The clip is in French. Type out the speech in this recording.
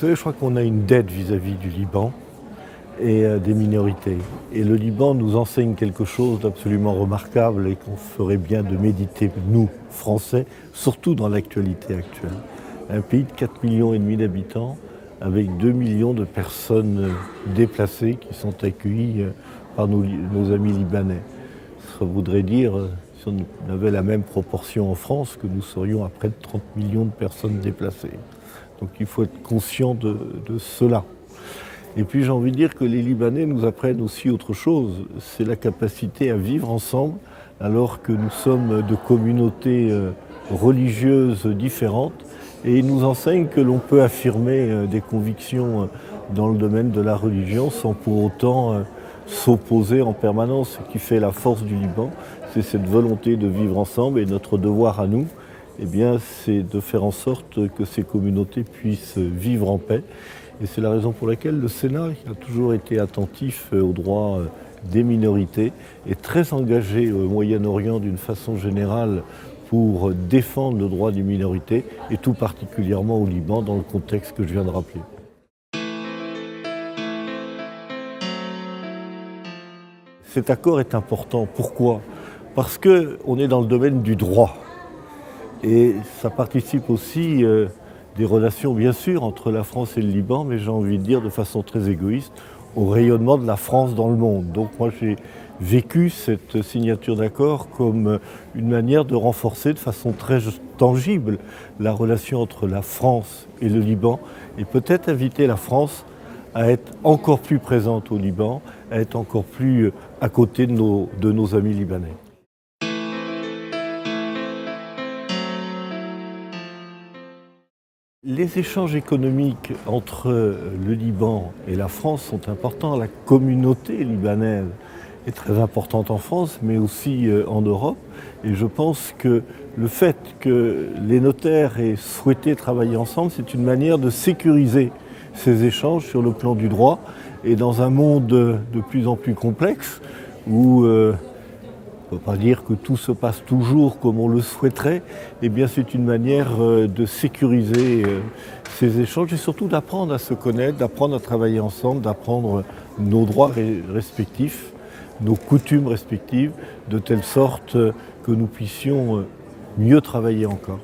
Vous savez, je crois qu'on a une dette vis-à-vis du Liban et des minorités. Et le Liban nous enseigne quelque chose d'absolument remarquable et qu'on ferait bien de méditer, nous, Français, surtout dans l'actualité actuelle. Un pays de 4,5 millions d'habitants, avec 2 millions de personnes déplacées qui sont accueillies par nos amis libanais. Ça voudrait dire, si on avait la même proportion en France, que nous serions à près de 30 millions de personnes déplacées. Donc il faut être conscient de cela. Et puis j'ai envie de dire que les Libanais nous apprennent aussi autre chose, c'est la capacité à vivre ensemble alors que nous sommes de communautés religieuses différentes, et ils nous enseignent que l'on peut affirmer des convictions dans le domaine de la religion sans pour autant s'opposer en permanence. Ce qui fait la force du Liban, c'est cette volonté de vivre ensemble, et notre devoir à nous, eh bien, c'est de faire en sorte que ces communautés puissent vivre en paix. Et c'est la raison pour laquelle le Sénat, qui a toujours été attentif aux droits des minorités, est très engagé au Moyen-Orient d'une façon générale pour défendre le droit des minorités, et tout particulièrement au Liban, dans le contexte que je viens de rappeler. Cet accord est important. Pourquoi ? Parce qu'on est dans le domaine du droit. Et ça participe aussi des relations, bien sûr, entre la France et le Liban, mais j'ai envie de dire de façon très égoïste, au rayonnement de la France dans le monde. Donc moi j'ai vécu cette signature d'accord comme une manière de renforcer de façon très tangible la relation entre la France et le Liban, et peut-être inviter la France à être encore plus présente au Liban, à être encore plus à côté de nos amis libanais. Les échanges économiques entre le Liban et la France sont importants. La communauté libanaise est très importante en France, mais aussi en Europe. Et je pense que le fait que les notaires aient souhaité travailler ensemble, c'est une manière de sécuriser ces échanges sur le plan du droit. Et dans un monde de plus en plus complexe, où on ne peut pas dire que tout se passe toujours comme on le souhaiterait, eh bien c'est une manière de sécuriser ces échanges, et surtout d'apprendre à se connaître, d'apprendre à travailler ensemble, d'apprendre nos droits respectifs, nos coutumes respectives, de telle sorte que nous puissions mieux travailler encore.